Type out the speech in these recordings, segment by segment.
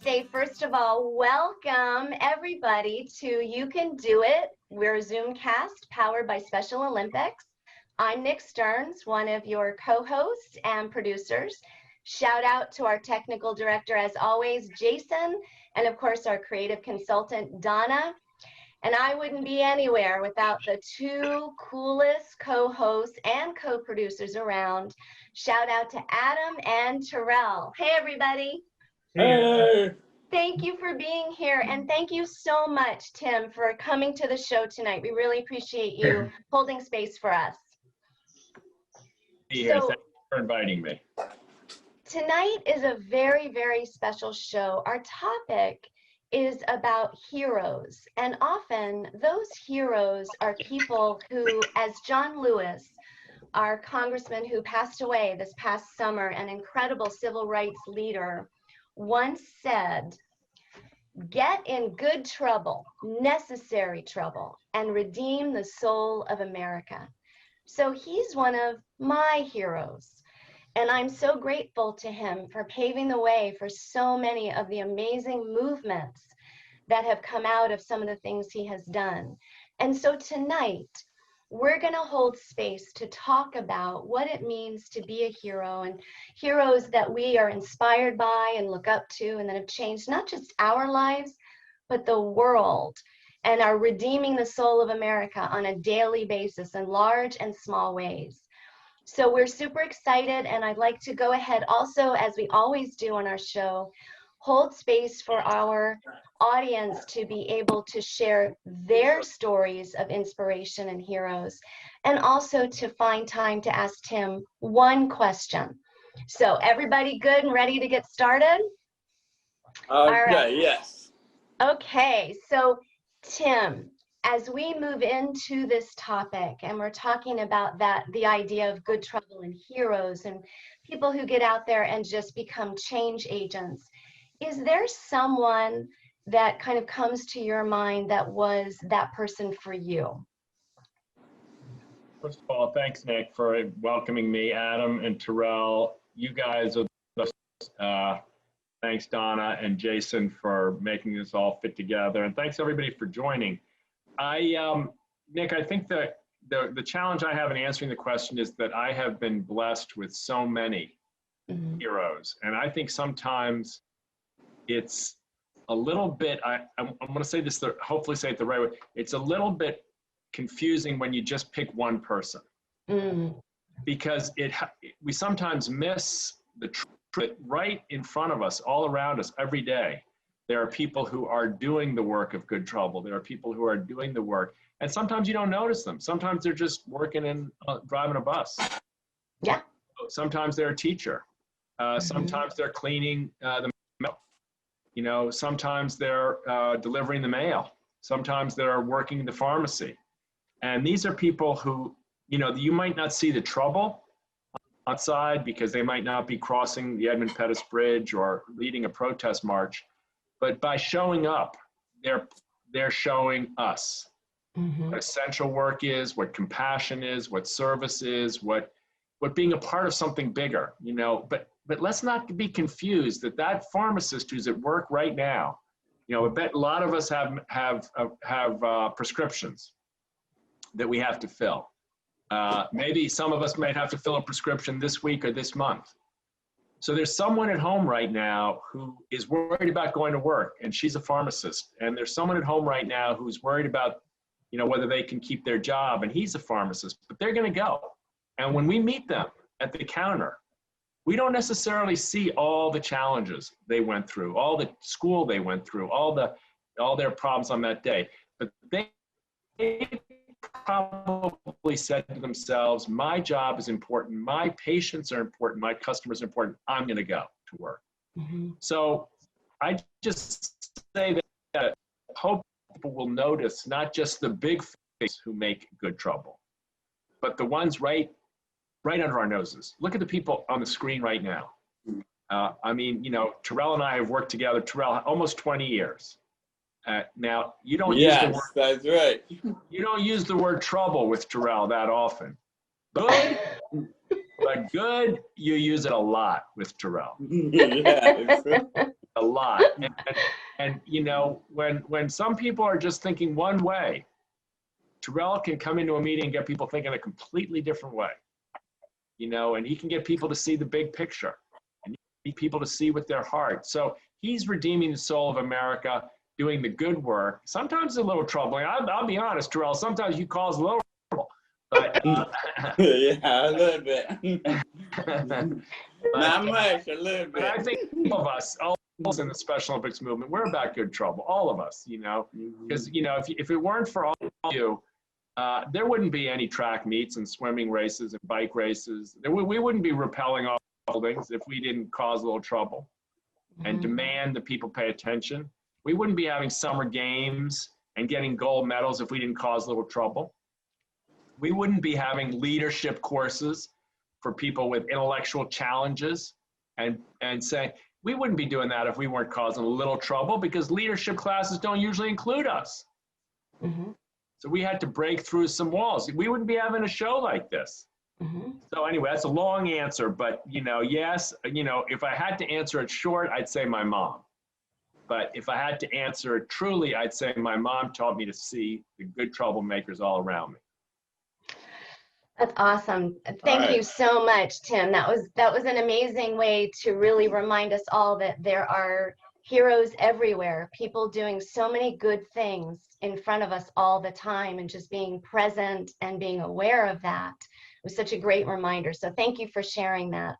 say, first of all, welcome everybody to You Can Do It. We're a Zoomcast powered by Special Olympics. I'm Nick Stearns, one of your co-hosts and producers. Shout out to our technical director, as always, Jason, and of course, our creative consultant, Donna. And I wouldn't be anywhere without the two coolest co-hosts and co-producers around. Shout out to Adam and Terrell. Hey, everybody. Hey. Thank you for being here. And thank you so much, Tim, for coming to the show tonight. We really appreciate you holding space for us. Thank you for inviting me. Tonight is a very, very special show. Our topic is about heroes. And often those heroes are people who, as John Lewis, our congressman who passed away this past summer, an incredible civil rights leader, once said, "Get in good trouble, necessary trouble, and redeem the soul of America." So he's one of my heroes. And I'm so grateful to him for paving the way for so many of the amazing movements that have come out of some of the things he has done. And so tonight, we're going to hold space to talk about what it means to be a hero, and heroes that we are inspired by and look up to and that have changed not just our lives, but the world, and are redeeming the soul of America on a daily basis in large and small ways. So we're super excited, and I'd like to go ahead also, as we always do on our show, hold space for our audience to be able to share their stories of inspiration and heroes, and also to find time to ask Tim one question. So everybody good and ready to get started? All right. Yes. Okay, so Tim, as we move into this topic, and we're talking about the idea of good trouble and heroes and people who get out there and just become change agents, is there someone that kind of comes to your mind that was that person for you? First of all, thanks, Nick, for welcoming me. Adam and Terrell, you guys are the best. Thanks, Donna and Jason, for making this all fit together. And thanks, everybody, for joining. Nick, I think that the challenge I have in answering the question is that I have been blessed with so many heroes. And I think sometimes it's a little bit, I'm going to say this, hopefully say it the right way. It's a little bit confusing when you just pick one person, because we sometimes miss the truth right in front of us, all around us, every day. There are people who are doing the work of good trouble. There are people who are doing the work, and sometimes you don't notice them. Sometimes they're just working and driving a bus. Yeah. Sometimes they're a teacher. Sometimes they're cleaning the mail. You know, sometimes they're delivering the mail. Sometimes they're working in the pharmacy. And these are people who, you know, you might not see the trouble outside because they might not be crossing the Edmund Pettus Bridge or leading a protest march. But by showing up, they're showing us what essential work is, what compassion is, what service is, what being a part of something bigger, you know. But let's not be confused that pharmacist who's at work right now, you know, I bet a lot of us have prescriptions that we have to fill. Maybe some of us might have to fill a prescription this week or this month. So there's someone at home right now who is worried about going to work, and she's a pharmacist. And there's someone at home right now who's worried about, you know, whether they can keep their job, and he's a pharmacist, but they're going to go. And when we meet them at the counter, we don't necessarily see all the challenges they went through, all the school they went through, all their problems on that day. But they probably said to themselves, my job is important, my patients are important, my customers are important, I'm going to go to work. So I just say that I hope people will notice not just the big face who make good trouble, but the ones right under our noses. Look at the people on the screen right now. I mean, you know, Terrell and I have worked together, Terrell, almost 20 years. Now, you don't use the word, that's right. You don't use the word trouble with Terrell that often. Good, but good, you use it a lot with Terrell. Yeah, a lot. And you know, when some people are just thinking one way, Terrell can come into a meeting and get people thinking a completely different way. You know, and he can get people to see the big picture and need people to see with their heart. So he's redeeming the soul of America, doing the good work. Sometimes it's a little troubling. I'll be honest, Terrell, sometimes you cause a little trouble. But, yeah, a little bit. Not much, a little but I bit. think all of us in the Special Olympics movement, we're about good trouble, all of us, you know, because, you know, if it weren't for all of you, there wouldn't be any track meets and swimming races and bike races. We wouldn't be rappelling off buildings if we didn't cause a little trouble and demand that people pay attention. We wouldn't be having summer games and getting gold medals if we didn't cause a little trouble. We wouldn't be having leadership courses for people with intellectual challenges and saying, we wouldn't be doing that if we weren't causing a little trouble, because leadership classes don't usually include us. So we had to break through some walls. We wouldn't be having a show like this. So anyway, that's a long answer, but you know, yes, you know, if I had to answer it short, I'd say my mom. But if I had to answer it truly, I'd say my mom taught me to see the good troublemakers all around me. That's awesome. Thank you so much, Tim. That was an amazing way to really remind us all that there are heroes everywhere, people doing so many good things in front of us all the time, and just being present and being aware of that. It was such a great reminder. So thank you for sharing that.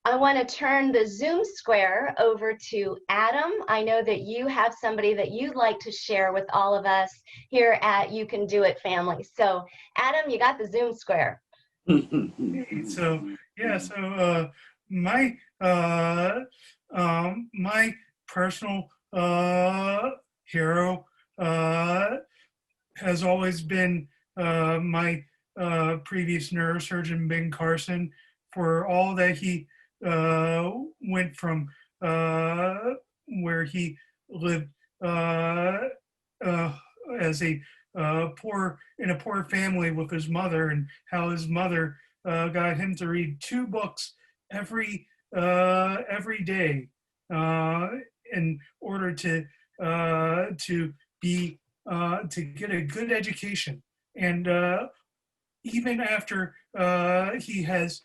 I want to turn the Zoom square over to Adam. I know that you have somebody that you'd like to share with all of us here at You Can Do It family. So Adam, you got the Zoom square. So yeah, so my my personal hero has always been my previous neurosurgeon, Ben Carson, for all that he went from where he lived as a in a poor family with his mother, and how his mother got him to read 2 books every day in order to be to get a good education. And even after he has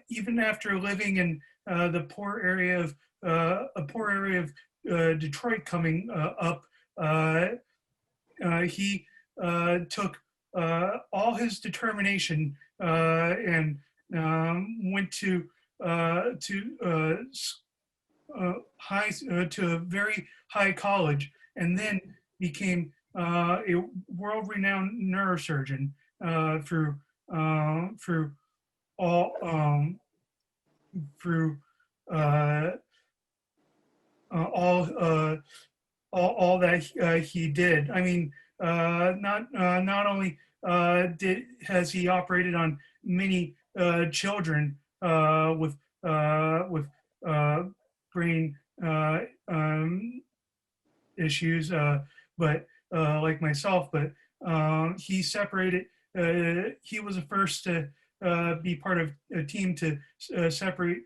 even after living in the poor area of Detroit coming up, he took all his determination and went to a very high college, and then became a world-renowned neurosurgeon through all that he did. I mean, not only has he operated on many children with brain issues, but like myself, but he separated. He was the first to be part of a team to separate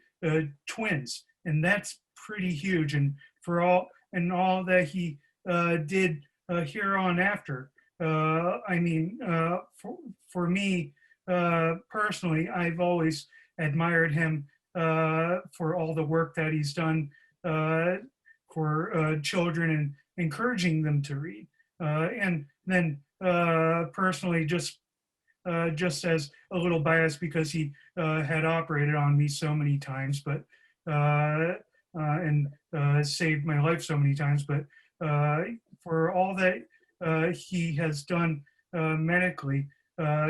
twins, and that's pretty huge. And for all that he did here on after, I mean, for me personally, I've always admired him for all the work that he's done for children and encouraging them to read. And then personally, just as a little biased because he had operated on me so many times, but and saved my life so many times. But for all that he has done medically,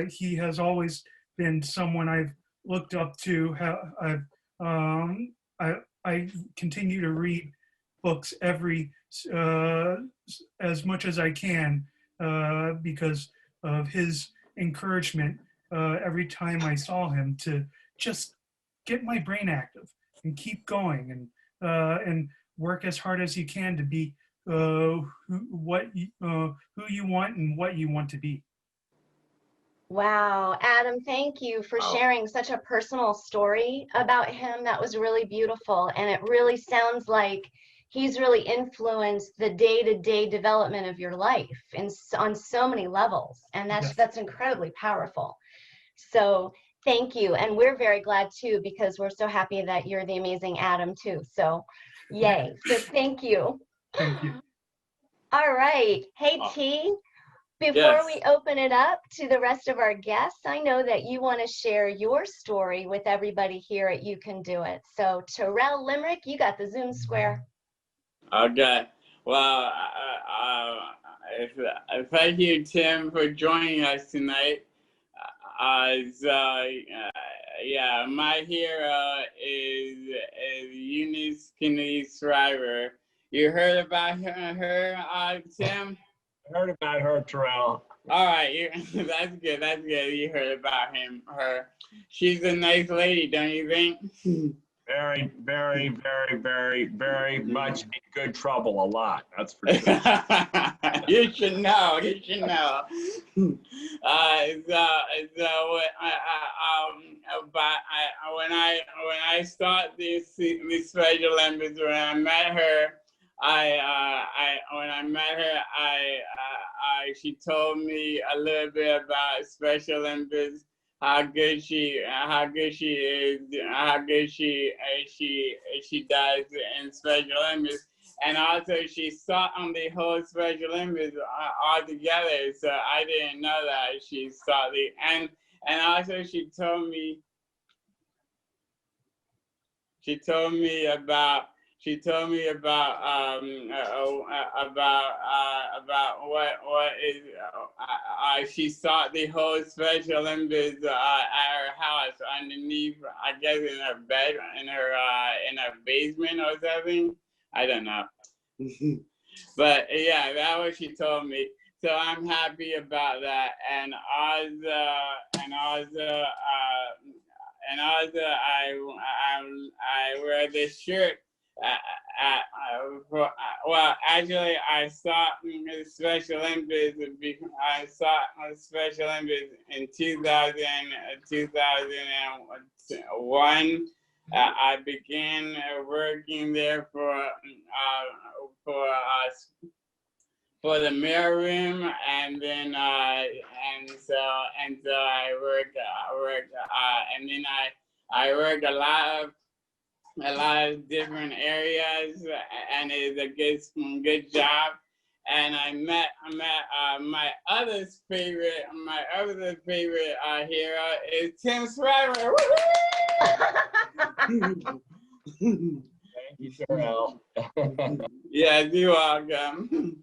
he has always been someone I've looked up to. I continue to read books as much as I can because of his encouragement every time I saw him to just get my brain active and keep going and work as hard as you can to be who you want and what you want to be. Wow, Adam, thank you for Oh, sharing such a personal story about him. That was really beautiful. And it really sounds like he's really influenced the day-to-day development of your life on so many levels. And Yes. that's incredibly powerful. So thank you. And we're very glad too, because we're so happy that you're the amazing Adam too. So yay. So thank you. Thank you. All right. Hey, oh, T. Before yes. we open it up to the rest of our guests, I know that you want to share your story with everybody here at You Can Do It. So Terrell Limerick, you got the Zoom square. Okay. Well, if, thank you, Tim, for joining us tonight. Yeah, my hero is Eunice Kennedy Shriver. You heard about her, Tim? I heard about her, Terrell. All right, that's good. That's good. You heard about her. She's a nice lady, don't you think? Very, very, very, very, very much in good trouble. A lot. That's for sure. You should know. You should know. When I start this Special Olympics, when I met her, when I met her, she told me a little bit about Special Olympics, how good she is, how good she does in Special Olympics, and also she taught on the whole Special Olympics altogether. So I didn't know that she taught and also she told me about what is she taught the whole Special Olympics at her house underneath, I guess in her bed, in her basement or something. I don't know. But yeah, that was what she told me. So I'm happy about that. And I wear this shirt. Well, actually, I saw Special Olympics. I saw Special Olympics in 2001. I began working there for the mirror room, and then and so I worked and then I worked a lot of different areas, and it's a good job. And I met my other favorite hero is Tim Shriver. Thank you, Terrell. Yeah, you're welcome.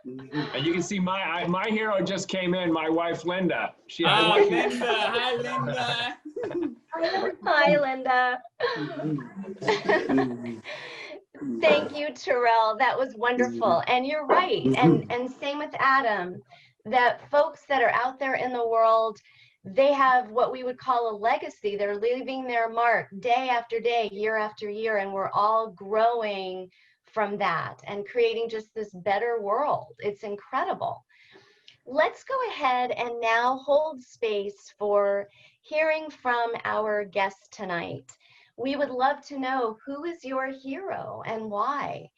And you can see my hero just came in. My wife Linda. She Oh, Linda! Hi, Linda. Hi, Linda. Thank you, Terrell. That was wonderful. And you're right. And same with Adam, that folks that are out there in the world, they have what we would call a legacy. They're leaving their mark day after day, year after year, and we're all growing from that and creating just this better world. It's incredible. Let's go ahead and now hold space for hearing from our guest tonight. We would love to know, who is your hero and why?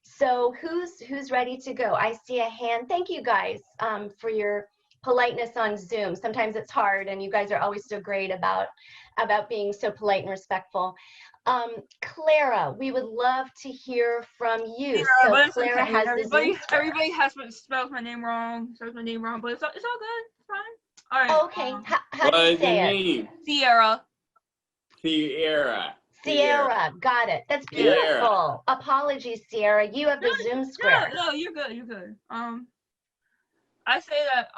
So who's ready to go? I see a hand. Thank you guys for your politeness on Zoom. Sometimes it's hard, and you guys are always so great about being so polite and respectful. Clara, we would love to hear from you. Yeah, So but it's Clara okay. has the Zoom. Everybody spells my name wrong, but it's all good. It's fine. All right. Okay, how do What you is your say it? name? Sierra. Sierra, got it. That's Sierra. beautiful. Apologies, Sierra. You have the Zoom square. No, you're good. You're good. I say that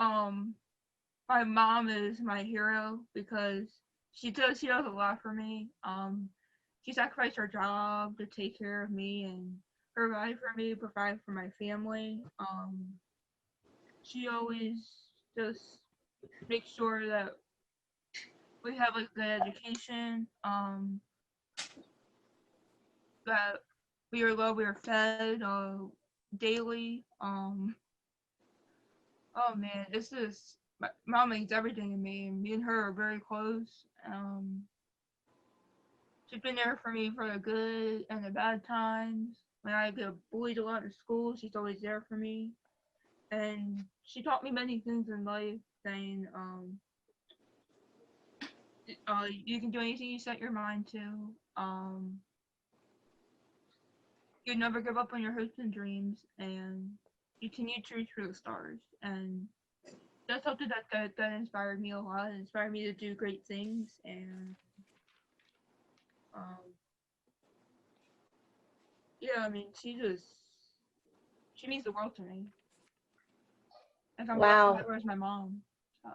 my mom is my hero because she does a lot for me. She sacrificed her job to take care of me and provide for me, provide for my family. She always just makes sure that we have like good education. That we are loved, we are fed daily. Oh man, it's just my mom means everything to me, and me and her are very close. She's been there for me for the good and the bad times. When I get bullied a lot in school, she's always there for me. And she taught me many things in life, saying, you can do anything you set your mind to. You never give up on your hopes and dreams, and you continue to reach for the stars. And that's something that inspired me a lot. It inspired me to do great things, and um, yeah, I mean, she means the world to me. If I'm blessed to Wow. have her as my mom. So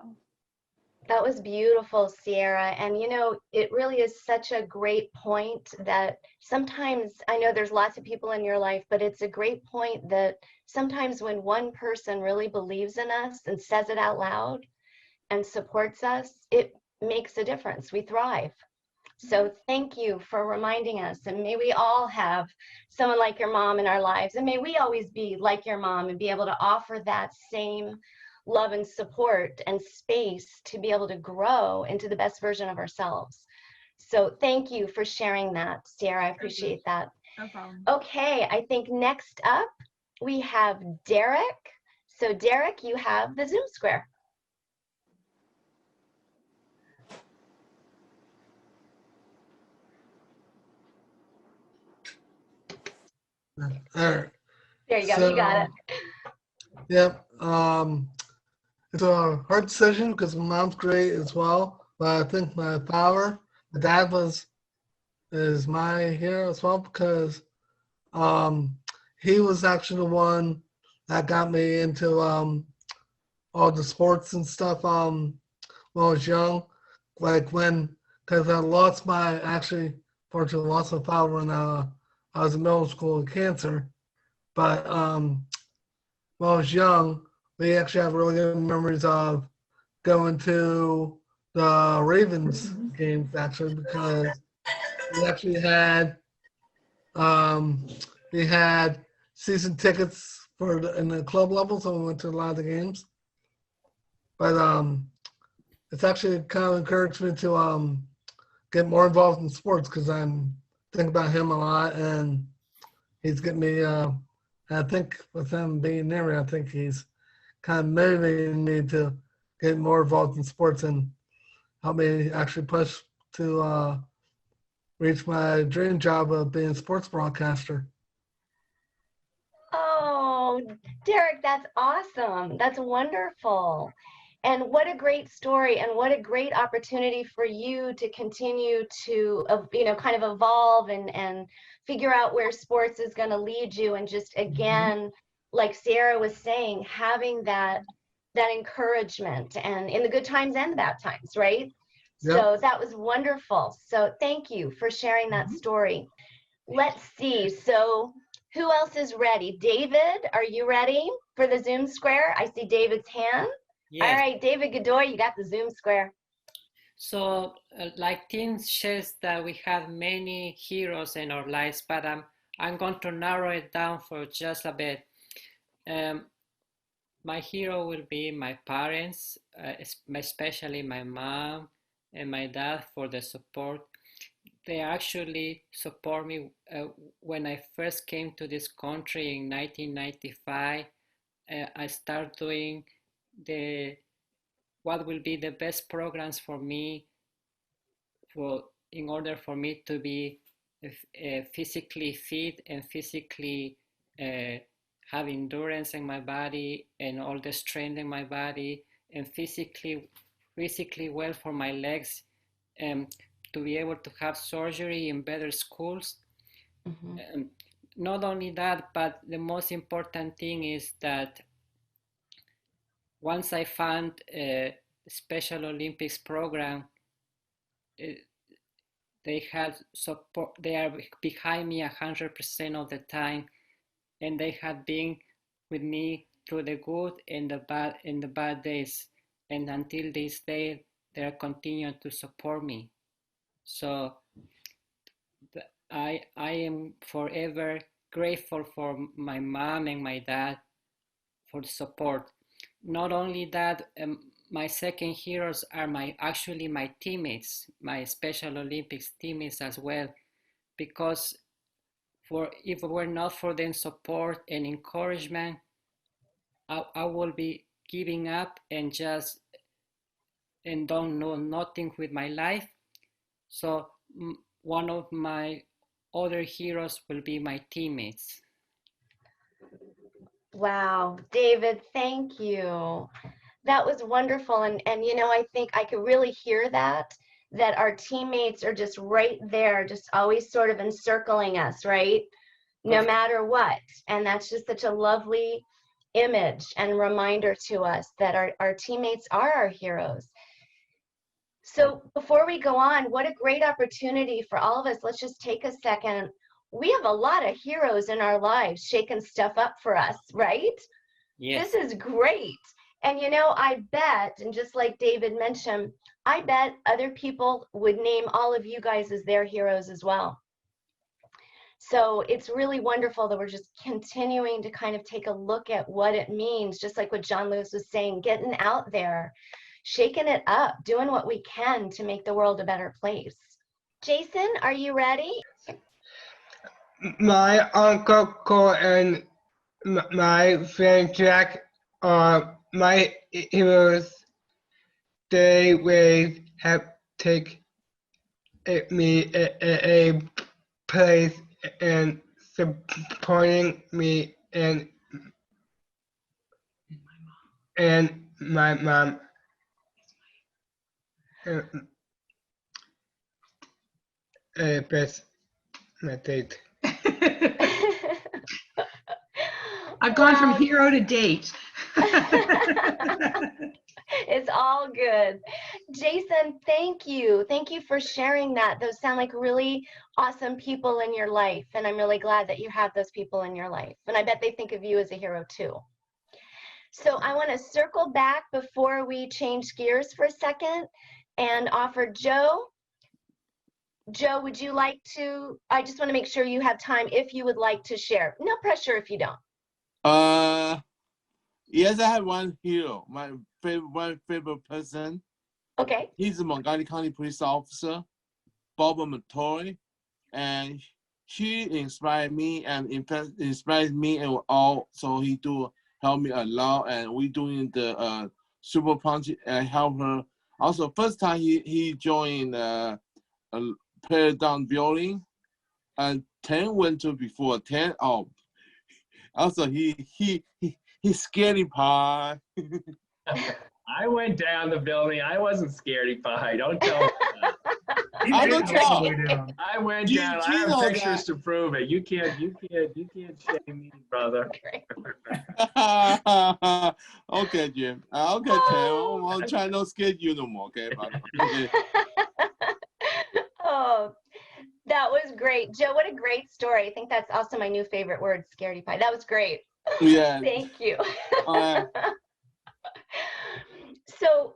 That was beautiful, Sierra. And you know, it really is such a great point that sometimes I know there's lots of people in your life, but it's a great point that sometimes when one person really believes in us and says it out loud and supports us, it makes a difference. We thrive. So thank you for reminding us. And may we all have someone like your mom in our lives. And may we always be like your mom and be able to offer that same love and support and space to be able to grow into the best version of ourselves. So thank you for sharing that, Sierra. I appreciate that. no problem. Okay, I think next up we have Derek. So Derek, you have the Zoom square. All right. There you go, So, you got it. yep. It's a hard decision because my mom's great as well, but I think my dad is my hero as well because he was actually the one that got me into all the sports and stuff when I was young, because fortunately lost my father when I was in middle school with cancer, but when I was young, we actually have really good memories of going to the Ravens games actually because we actually had we had season tickets in the club level, so we went to a lot of the games. But it's actually kind of encouraged me to get more involved in sports because I'm thinking about him a lot, and he's getting me. I think with him being near me, I think he's kind of motivating me to get more involved in sports and help me actually push to reach my dream job of being a sports broadcaster. Oh, Derek, that's awesome. That's wonderful. And what a great story and what a great opportunity for you to continue to, kind of evolve and figure out where sports is going to lead you. And just again, like Sierra was saying, having that encouragement and in the good times and the bad times, right? Yep. So that was wonderful. So thank you for sharing that story. Let's see. So who else is ready? David, are you ready for the Zoom square? I see David's hand. Yes. All right, David Godoy, you got the Zoom square. So, like Tim says that we have many heroes in our lives, but I'm going to narrow it down for just a bit. My hero will be my parents, especially my mom and my dad for the support. They actually support me when I first came to this country in 1995. I started doing what will be the best programs for me in order for me to be physically fit and physically have endurance in my body and all the strength in my body and physically well for my legs, to be able to have surgery in better schools. Not only that, but the most important thing is that once I found a Special Olympics program, they have support. They are behind me 100% of the time, and they have been with me through the good and the bad days. And until this day, they are continuing to support me. So I am forever grateful for my mom and my dad for the support. Not only that, my second heroes are actually my teammates, my Special Olympics teammates as well, because if it were not for their support and encouragement, I will be giving up and don't know nothing with my life. So one of my other heroes will be my teammates. Wow, David, thank you. That was wonderful. And you know, I think I could really hear that our teammates are just right there, just always sort of encircling us, right? No matter what. And that's just such a lovely image and reminder to us that our teammates are our heroes. So before we go on, what a great opportunity for all of us. Let's just take a second. We have a lot of heroes in our lives shaking stuff up for us, right? Yes. This is great. And you know, I bet, and just like David mentioned, I bet other people would name all of you guys as their heroes as well. So it's really wonderful that we're just continuing to kind of take a look at what it means, just like what John Lewis was saying, getting out there, shaking it up, doing what we can to make the world a better place. Jason, are you ready? My uncle Cole and my friend Jack are my heroes. They will have take me a place and supporting me and my mom. Best method. I've gone from hero to date. It's all good. Jason, thank you. Thank you for sharing that. Those sound like really awesome people in your life. And I'm really glad that you have those people in your life. And I bet they think of you as a hero too. So I want to circle back before we change gears for a second and offer Joe. Joe, would you like to, I just want to make sure you have time if you would like to share. No pressure if you don't. Yes, I have one hero, one favorite person. Okay. He's a Montgomery County police officer, Bob Matoy, and she inspired me and inspired me and all. So he do help me a lot, and we doing the super punch and help her. Also, first time he joined a player down building, and 10 went to before 10. Oh, also he scaredy pie. I went down the building. I wasn't scaredy pie. Don't tell me that. I don't tell. I went down. I have pictures to prove it. You can't shame me, brother. Okay, Jim. Okay, Tim. I won't try no scare you no more. Okay, okay. Oh, that was great. Joe, what a great story. I think that's also my new favorite word, scaredy pie. That was great. Yeah. Thank you. So,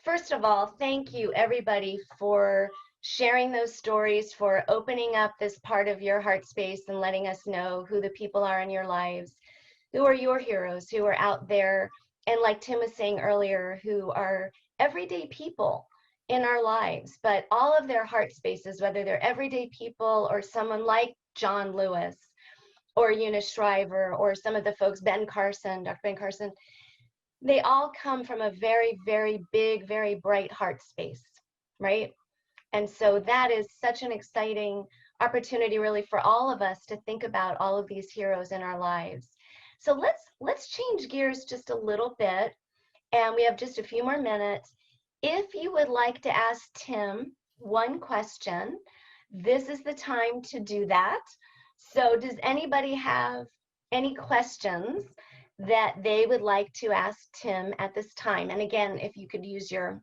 first of all, thank you everybody for sharing those stories, for opening up this part of your heart space and letting us know who the people are in your lives, who are your heroes, who are out there, and like Tim was saying earlier, who are everyday people in our lives, but all of their heart spaces, whether they're everyday people or someone like John Lewis or Eunice Shriver or some of the folks, Dr. Ben Carson, they all come from a very, very big, very bright heart space, right? And so that is such an exciting opportunity really for all of us to think about all of these heroes in our lives. So let's change gears just a little bit, and we have just a few more minutes. If you would like to ask Tim one question, this is the time to do that. So does anybody have any questions that they would like to ask Tim at this time? And again, if you could use your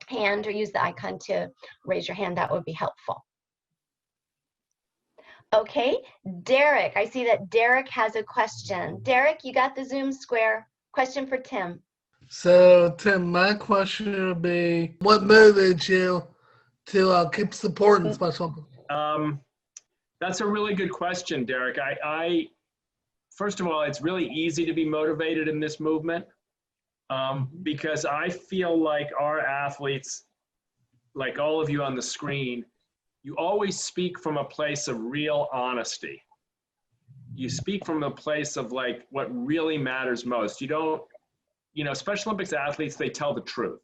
hand or use the icon to raise your hand, that would be helpful. Okay, Derek, I see that Derek has a question. Derek, you got the Zoom square. Question for Tim. So, Tim, my question would be, what motivated you to keep supporting Special? That's a really good question, Derek. First of all, it's really easy to be motivated in this movement. because I feel like our athletes, like all of you on the screen, you always speak from a place of real honesty. You speak from a place of like what really matters most. You don't, Special Olympics athletes, they tell the truth.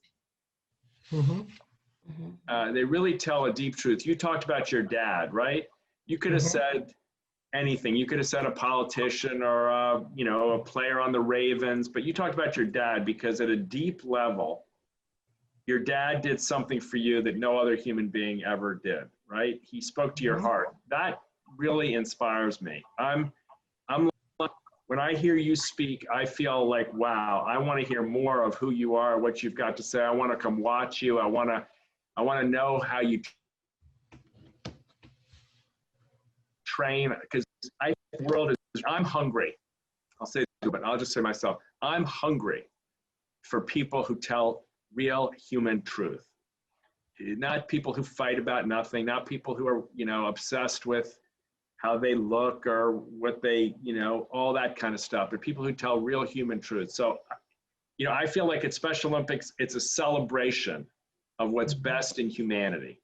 They really tell a deep truth. You talked about your dad, right? You could have said anything. You could have said a politician or a player on the Ravens, but you talked about your dad because at a deep level, your dad did something for you that no other human being ever did, right? He spoke to your heart. That really inspires me. When I hear you speak, I feel like, wow, I want to hear more of who you are, what you've got to say. I want to come watch you. I want to know how you train, because the world is, I'm hungry. I'll say it, but I'll just say myself, I'm hungry for people who tell real human truth. Not people who fight about nothing, not people who are, obsessed with how they look or what they, all that kind of stuff, but people who tell real human truth. So, I feel like at Special Olympics, it's a celebration of what's best in humanity.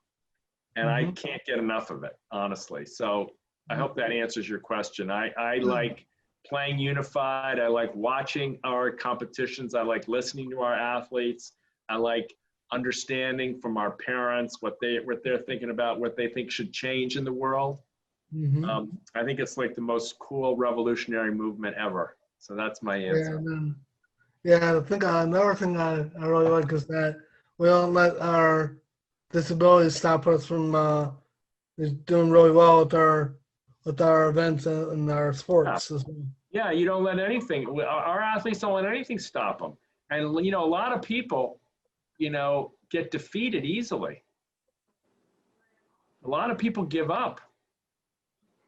And I can't get enough of it, honestly. So I hope that answers your question. I like playing unified. I like watching our competitions. I like listening to our athletes. I like understanding from our parents what they're thinking about, what they think should change in the world. I think it's like the most cool revolutionary movement ever. So that's my answer. I think another thing I really like is that we don't let our disabilities stop us from doing really well with our events and our sports. Yeah, you don't let anything. Our athletes don't let anything stop them. And a lot of people, get defeated easily. A lot of people give up.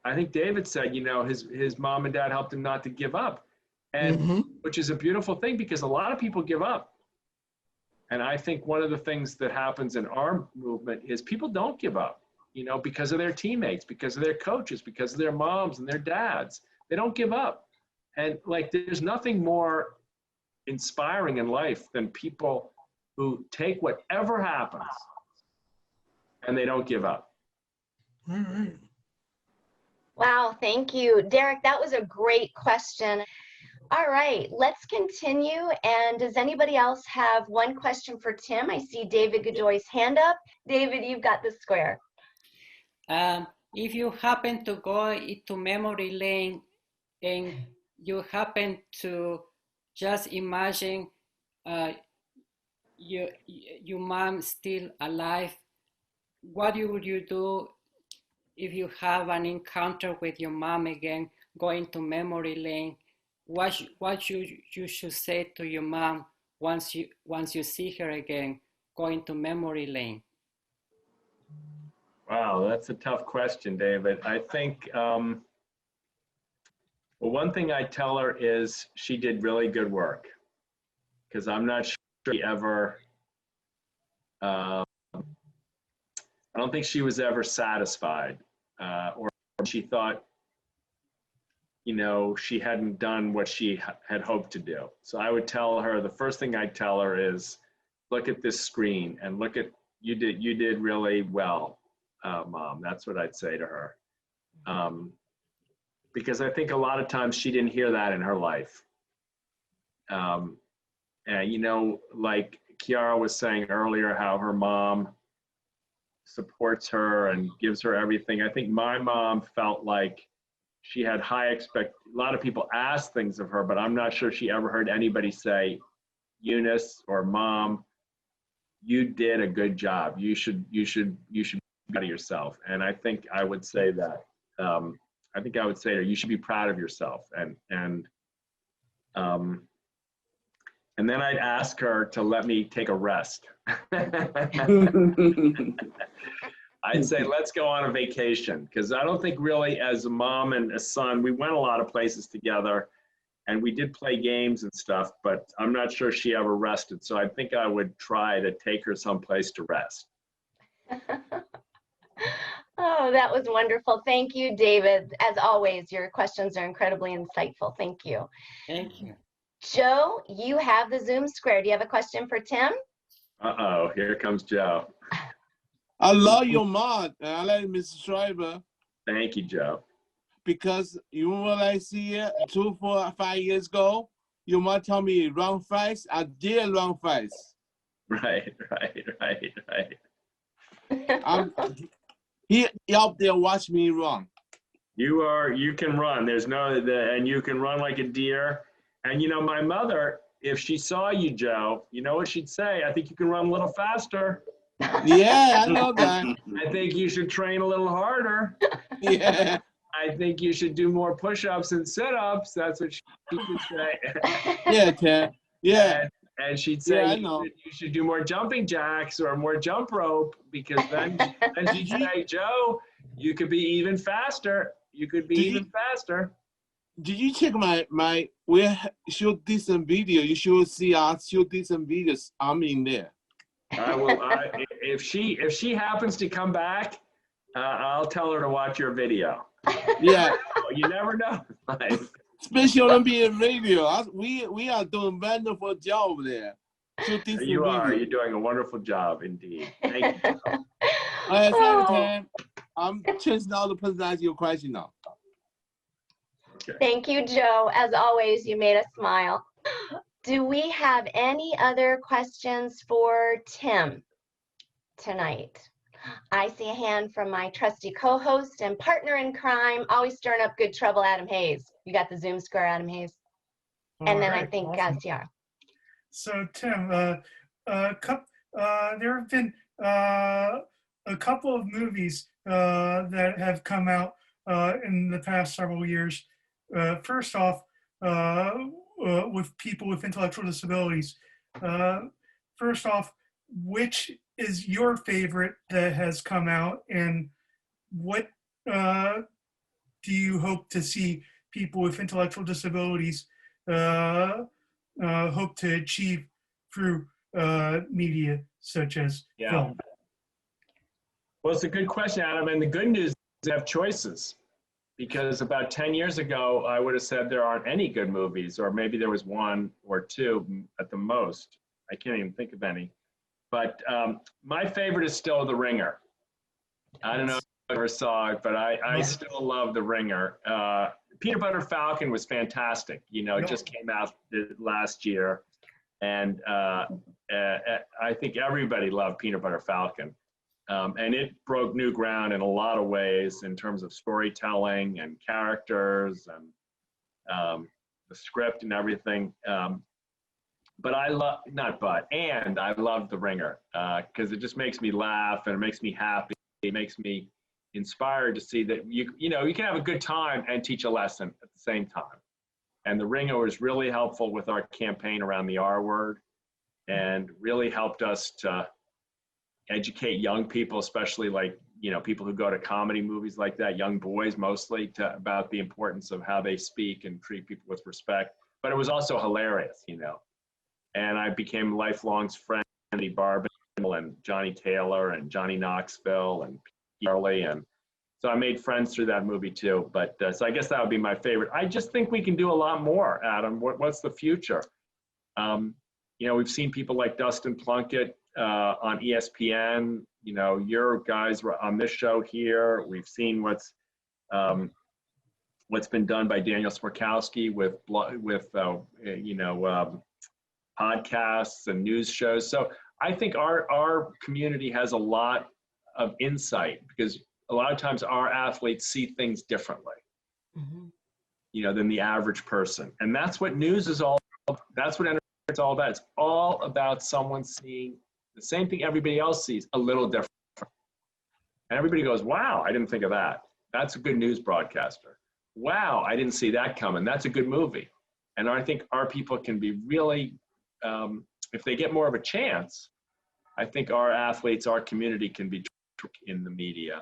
I think David said, his mom and dad helped him not to give up, and which is a beautiful thing because a lot of people give up. And I think one of the things that happens in our movement is people don't give up, because of their teammates, because of their coaches, because of their moms and their dads. They don't give up. And like, there's nothing more inspiring in life than people who take whatever happens and they don't give up. All right. Wow, thank you. Derek, that was a great question. All right, let's continue. And does anybody else have one question for Tim? I see David Godoy's hand up. David, you've got the square. If you happen to go into memory lane and you happen to just imagine your mom still alive, what would you do if you have an encounter with your mom again, going to memory lane? What you should say to your mom once you see her again, going to memory lane? Wow, that's a tough question, David. I think, well, one thing I tell her is she did really good work, because I'm not sure she ever, I don't think she was ever satisfied, or she thought, she hadn't done what she had hoped to do. So I would tell her, the first thing I'd tell her is, look at this screen and look at, you did really well, Mom. That's what I'd say to her. Because I think a lot of times she didn't hear that in her life. And, like Kiara was saying earlier, how her mom supports her and gives her everything. I think my mom felt like she had a lot of people ask things of her, but I'm not sure she ever heard anybody say, Eunice or Mom, you did a good job. You should be proud of yourself. And I think I would say that. I think I would say to her, you should be proud of yourself. And then I'd ask her to let me take a rest. I'd say, let's go on a vacation, because I don't think really as a mom and a son, we went a lot of places together and we did play games and stuff, but I'm not sure she ever rested. So I think I would try to take her someplace to rest. Oh, that was wonderful. Thank you, David. As always, your questions are incredibly insightful. Thank you. Thank you. Joe, you have the Zoom square. Do you have a question for Tim? Uh-oh, here comes Joe. I love your mom, and I like Mrs. Shriver Thank you, Joe. because you know what I see it 2, 4, 5 years ago. Your mom told me run fast. I did run fast. Right. He up there watch me run. You can run. And you can run like a deer. And my mother, if she saw you, Joe, you know what she'd say? I think you can run a little faster. Yeah, I know that. I think you should train a little harder. Yeah. I think you should do more push-ups and sit-ups. That's what she would say. Yeah, Ted. Yeah. And she'd say Yeah, I know. you should do more jumping jacks or more jump rope, because then she'd say, Joe, you could be even faster. You could be even faster. Did you check my we should do some video? You should see us should do some videos. I'm in there. I will. If she happens to come back, I'll tell her to watch your video. Yeah. You never know. Especially on being radio. We are doing wonderful job there. You are. You're doing a wonderful job indeed. Thank you. All right, Sam. I'm just now to present your question now. Okay. Thank you, Joe. As always, you made us smile. Do we have any other questions for Tim tonight? I see a hand from my trusty co-host and partner in crime, always stirring up good trouble, Adam Hayes. You got the Zoom square, Adam Hayes. And then I think awesome. Ciara. So Tim, there have been a couple of movies that have come out in the past several years. First off, with people with intellectual disabilities. First off, which is your favorite that has come out, and what do you hope to see people with intellectual disabilities hope to achieve through media such as film? Well, it's a good question, Adam. And the good news is they have choices. Because about 10 years ago, I would have said there aren't any good movies, or maybe there was one or two at the most. I can't even think of any. But my favorite is still The Ringer. I don't know if you ever saw it, but I still love The Ringer. Peanut Butter Falcon was fantastic. It just came out last year. And I think everybody loved Peanut Butter Falcon. And it broke new ground in a lot of ways in terms of storytelling and characters and the script and everything. But I love, I love The Ringer because it just makes me laugh and it makes me happy. It makes me inspired to see that you can have a good time and teach a lesson at the same time. And The Ringer was really helpful with our campaign around the R word and really helped us to educate young people, especially people who go to comedy movies like that, young boys mostly, about the importance of how they speak and treat people with respect. But it was also hilarious, And I became lifelong friends with Andy Barbin and Johnny Taylor and Johnny Knoxville and Charlie, and so I made friends through that movie too. But so I guess that would be my favorite. I just think we can do a lot more, Adam. What's the future? We've seen people like Dustin Plunkett on ESPN. Your guys were on this show here. We've seen what's been done by Daniel Smrkowski with podcasts and news shows. So I think our community has a lot of insight because a lot of times our athletes see things differently, than the average person. And that's what news is all about. That's what entertainment is all about. It's all about someone seeing the same thing everybody else sees a little different. And everybody goes, wow, I didn't think of that. That's a good news broadcaster. Wow, I didn't see that coming. That's a good movie. And I think our people can be really, if they get more of a chance, I think our athletes, our community can be in the media.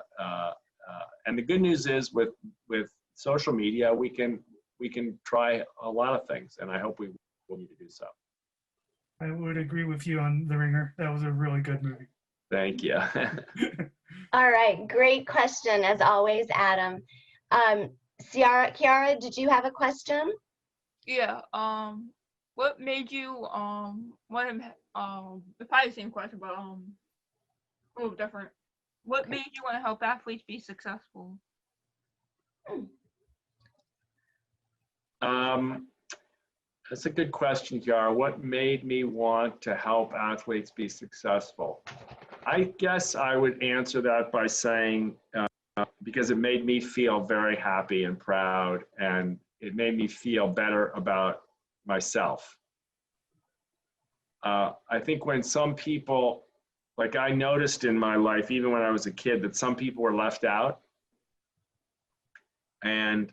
And the good news is with social media, we can try a lot of things, and I hope we will need to do so. I would agree with you on The Ringer. That was a really good movie. Thank you. All right, great question as always, Adam. Ciara, did you have a question? Yeah. what made you want to it's probably the same question, but a little different. What made you want to help athletes be successful? That's a good question, Kiara. What made me want to help athletes be successful? I guess I would answer that by saying, because it made me feel very happy and proud, and it made me feel better about myself. I think when some people, like I noticed in my life, even when I was a kid, that some people were left out. And,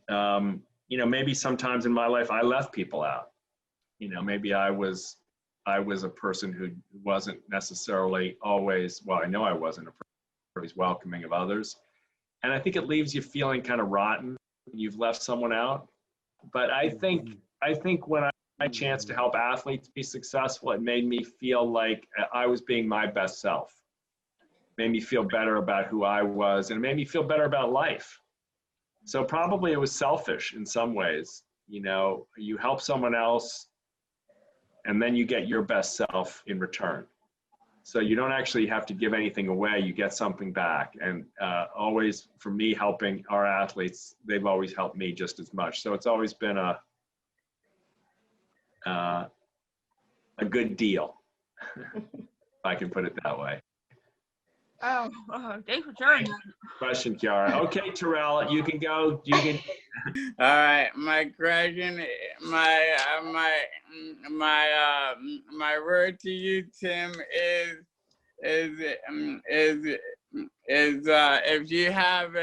you know, maybe sometimes in my life I left people out. You know, maybe I was a person who wasn't necessarily always, well, I know I wasn't a person always welcoming of others. And I think it leaves you feeling kind of rotten when you've left someone out. But I think when I had a chance to help athletes be successful, it made me feel like I was being my best self. It made me feel better about who I was, and it made me feel better about life. So probably it was selfish in some ways. You know, you help someone else, and then you get your best self in return. So you don't actually have to give anything away, you get something back. And always, for me, helping our athletes, they've always helped me just as much. So it's always been a good deal, if I can put it that way. Oh, thanks for sharing. Question, Kiara. Okay, Terrell, you can go. You can. All right, my question, my word to you, Tim, is if you have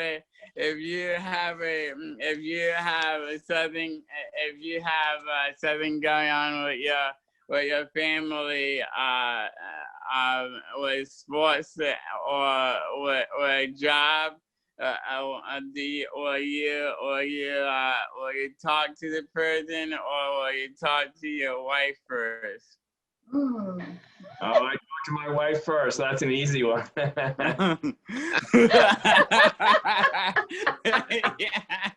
something going on with your family, with sports or with a job, or you talk to the person, or you talk to your wife first? Oh, I talk to my wife first. That's an easy one. Yeah.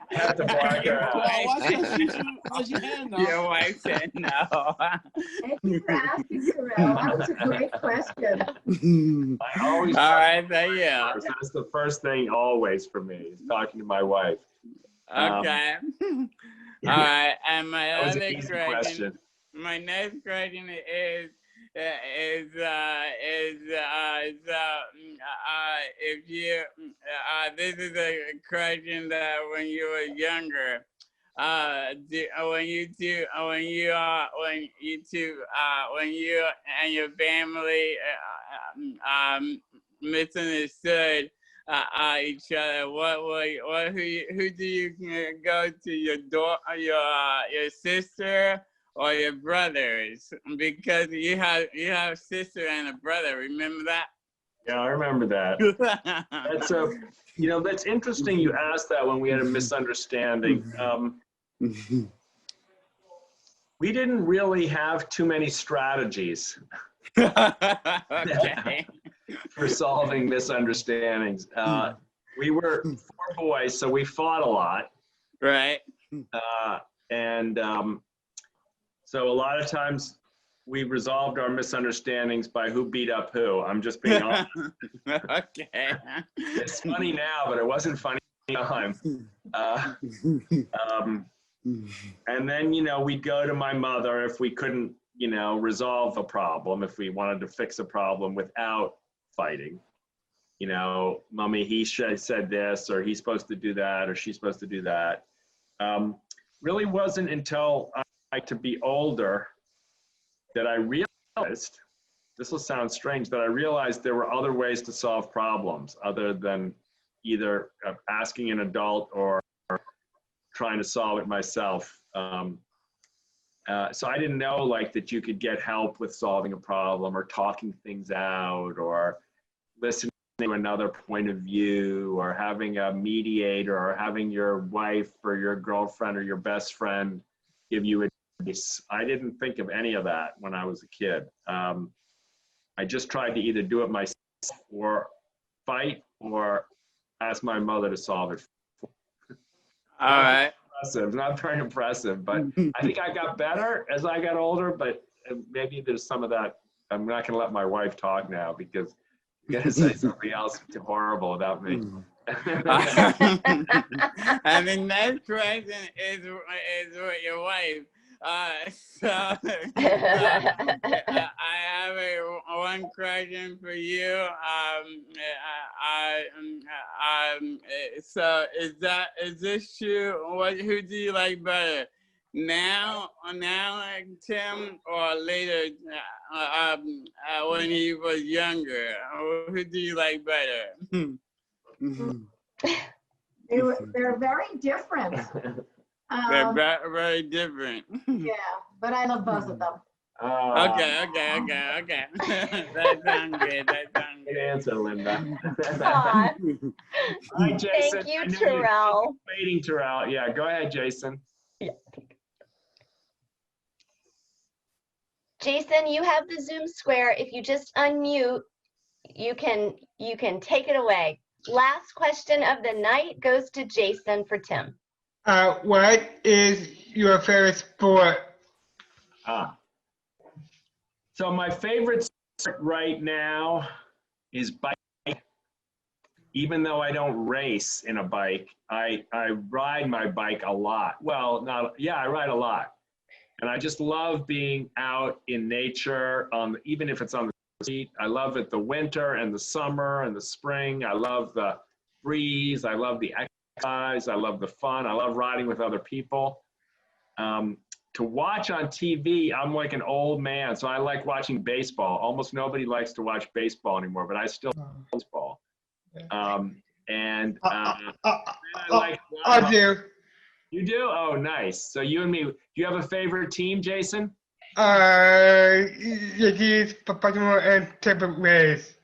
I have to block her out. What's your hand up? Your wife said no. Thank you for asking, Terrell. That was a great question. I always. All right, there you go. That's the first thing always for me, is talking to my wife. Okay. All right, and my That was an other easy question. My next question is if you this is a question that when you were younger, when you and your family misunderstood each other, who do you go to, your sister or your brothers? Because you have a sister and a brother. Remember that? Yeah, I remember that. That's interesting. You asked that when we had a misunderstanding. We didn't really have too many strategies. Okay. For solving misunderstandings. We were 4 boys, so we fought a lot. Right. So a lot of times we resolved our misunderstandings by who beat up who. I'm just being honest. Okay. It's funny now, but it wasn't funny at the time. And then, we'd go to my mother if we couldn't, resolve a problem, if we wanted to fix a problem without fighting. Mommy, he said this, or he's supposed to do that, or she's supposed to do that. Really wasn't until I got to be older that I realized, this will sound strange, that I realized there were other ways to solve problems other than either asking an adult or trying to solve it myself. So I didn't know that you could get help with solving a problem or talking things out or listening to another point of view or having a mediator or having your wife or your girlfriend or your best friend give you advice. I didn't think of any of that when I was a kid. I just tried to either do it myself or fight or ask my mother to solve it. All right. impressive, not very impressive, but I think I got better as I got older, but maybe there's some of that. I'm not gonna let my wife talk now because you're gonna say something else horrible about me. And the next question is with your wife. So I have one question for you. So is this true? Who do you like better? Now, Tim, or later when he was younger? Who do you like better? They're very different. They're very different. Yeah, but I love both of them. Okay. That sounds good. Good answer, Linda. Aw. Hi, Jason. Thank you, I know Terrell. Waiting, Terrell. Yeah, go ahead, Jason. Yeah. Jason, you have the Zoom square. If you just unmute, you can take it away. Last question of the night goes to Jason for Tim. What is your favorite sport? So my favorite sport right now is bike. Even though I don't race in a bike, I ride my bike a lot. Well, I ride a lot. And I just love being out in nature, even if it's on the street. I love it the winter and the summer and the spring. I love the breeze. I love the exercise. I love the fun. I love riding with other people. To watch on TV, I'm like an old man, so I like watching baseball. Almost nobody likes to watch baseball anymore, but I still like baseball. I do. You do? Oh, nice. So you and me, do you have a favorite team, Jason? Yankees, Baltimore, and Tampa Rays.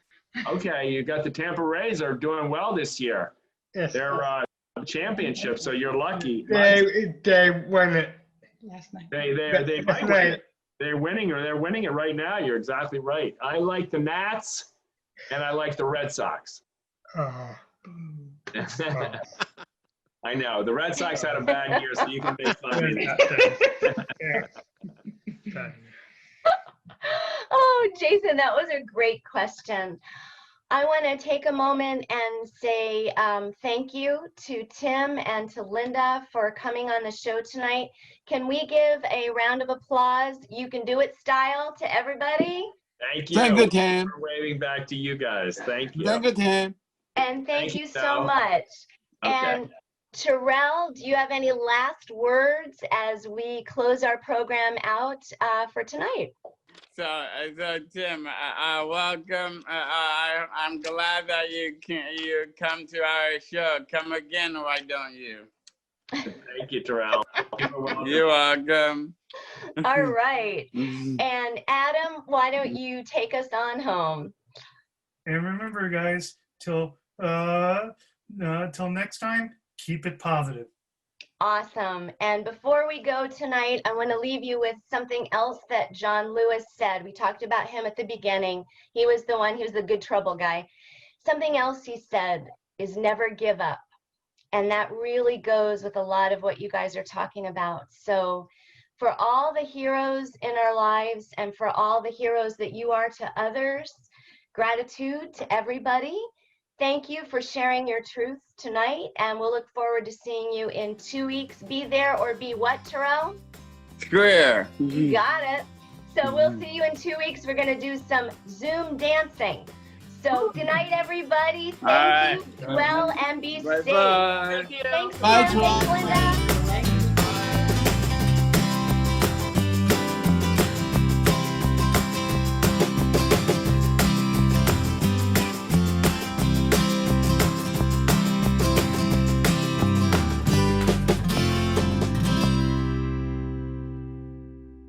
Okay, you got the Tampa Rays are doing well this year. Yes. They're championship, so you're lucky. They won it. Last night. They might win it. They're winning it right now. You're exactly right. I like the Nats and I like the Red Sox. Oh. I know. The Red Sox had a bad year, so you can make fun of me. Oh, Jason, that was a great question. I want to take a moment and say thank you to Tim and to Linda for coming on the show tonight. Can we give a round of applause, you can do it style, to everybody? Thank you. Thank you, Tim. We're waving back to you guys. Thank you. Thank you, Tim. And thank you so Mel. much. Okay. And Terrell, do you have any last words as we close our program out for tonight? So Tim, welcome. I'm glad that you come to our show. Come again, why don't you? Thank you, Terrell. You're welcome. All right. And Adam, why don't you take us on home? And remember, guys, till next time, keep it positive. Awesome. And before we go tonight, I want to leave you with something else that John Lewis said. We talked about him at the beginning. He was the good trouble guy. Something else he said is never give up. And that really goes with a lot of what you guys are talking about. So for all the heroes in our lives and for all the heroes that you are to others, gratitude to everybody. Thank you for sharing your truths tonight, and we'll look forward to seeing you in 2 weeks. Be there or be what, Terrell? Square. You got it. So we'll see you in 2 weeks. We're going to do some Zoom dancing. So good night, everybody. Thank you. Well, and be safe. Bye. Thanks, Bye, Tim. Thanks, Terrell. Linda.